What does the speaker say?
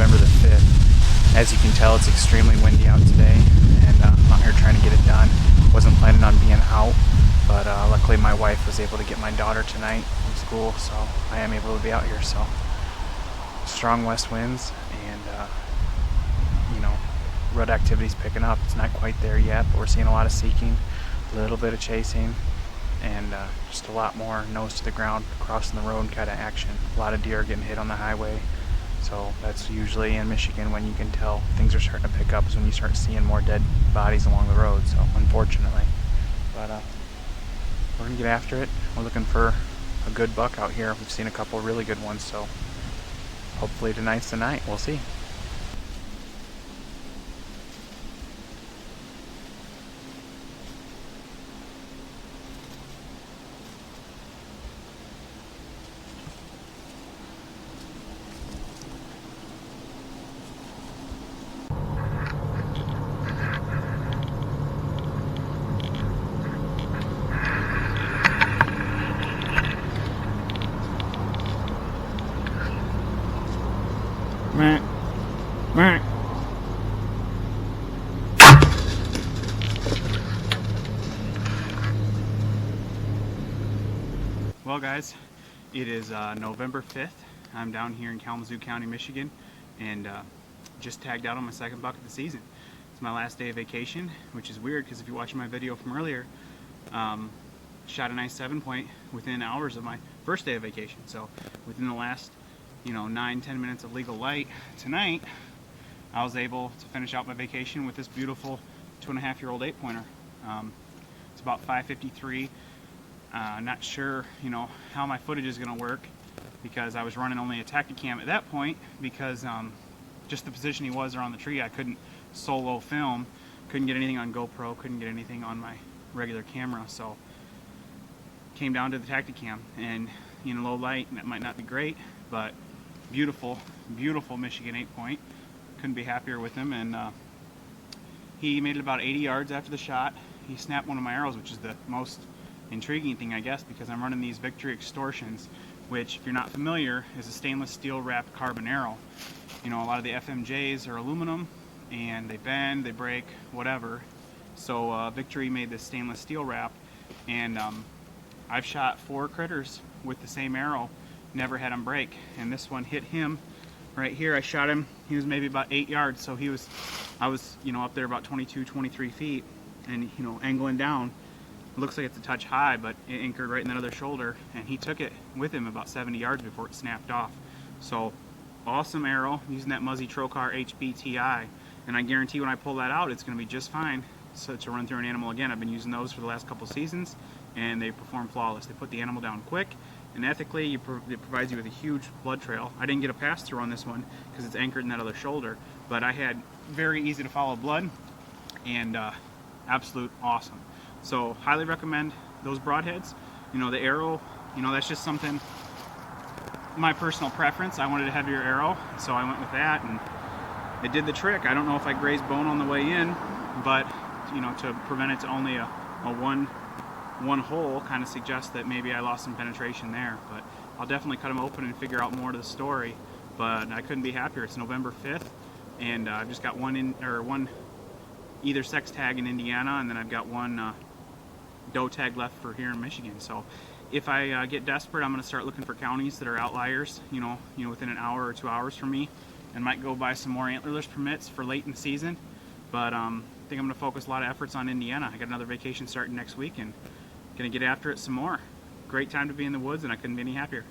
November the 5th. As you can tell, it's extremely windy out today, and I'm out here trying to get it done. Wasn't planning on being out, but luckily my wife was able to get my daughter tonight from school, so I am able to be out here. So strong west winds, and rut activity's picking up. It's not quite there yet, but we're seeing a lot of seeking, a little bit of chasing, and just a lot more nose to the ground, crossing the road kind of action. A lot of deer getting hit on the highway. So that's usually in Michigan when you can tell things are starting to pick up, is when you start seeing more dead bodies along the road, so unfortunately. But we're gonna get after it. We're looking for a good buck out here. We've seen a couple really good ones, so hopefully tonight's the night. We'll see. Well guys, it is November 5th. I'm down here in Kalamazoo County, Michigan, and just tagged out on my second buck of the season. It's my last day of vacation, which is weird because if you're watching my video from earlier, shot a nice 7-point within hours of my first day of vacation. So within the last 9-10 minutes of legal light tonight, I was able to finish out my vacation with this beautiful 2.5-year-old 8-pointer. It's about 5:53. Not sure how my footage is going to work, because I was running only a Tacticam at that point, because just the position he was around the tree, I couldn't solo film, couldn't get anything on GoPro, couldn't get anything on my regular camera, so came down to the Tacticam. And low light, that might not be great, but beautiful Michigan 8-point. Couldn't be happier with him. And he made it about 80 yards after the shot. He snapped one of my arrows, which is the most intriguing thing, I guess, because I'm running these Victory Extortions, which, if you're not familiar, is a stainless steel wrapped carbon arrow. A lot of the FMJs are aluminum, and they bend, they break, whatever. So Victory made this stainless steel wrap, and I've shot 4 critters with the same arrow, never had them break. And this one hit him right here. I shot him, he was maybe about 8 yards, so I was up there about 22-23 feet, and angling down. It looks like it's a touch high, but it anchored right in that other shoulder, and he took it with him about 70 yards before it snapped off. So awesome arrow, using that Muzzy Trocar HBTI, and I guarantee when I pull that out, it's going to be just fine to run through an animal again. I've been using those for the last couple seasons, and they perform flawless. They put the animal down quick, and ethically, it provides you with a huge blood trail. I didn't get a pass-through on this one because it's anchored in that other shoulder, but I had very easy to follow blood, and absolute awesome. So highly recommend those broadheads. The arrow, that's just something, my personal preference. I wanted a heavier arrow, so I went with that, and it did the trick. I don't know if I grazed bone on the way in, but to prevent it to only a one hole kind of suggests that maybe I lost some penetration there. But I'll definitely cut them open and figure out more to the story. But I couldn't be happier. It's November 5th, and I've just got one either sex tag in Indiana, and then I've got one doe tag left for here in Michigan. So if I get desperate, I'm going to start looking for counties that are outliers, within an hour or 2 hours from me, and might go buy some more antlerless permits for late in the season. But I think I'm going to focus a lot of efforts on Indiana. I got another vacation starting next week, and going to get after it some more. Great time to be in the woods, and I couldn't be any happier.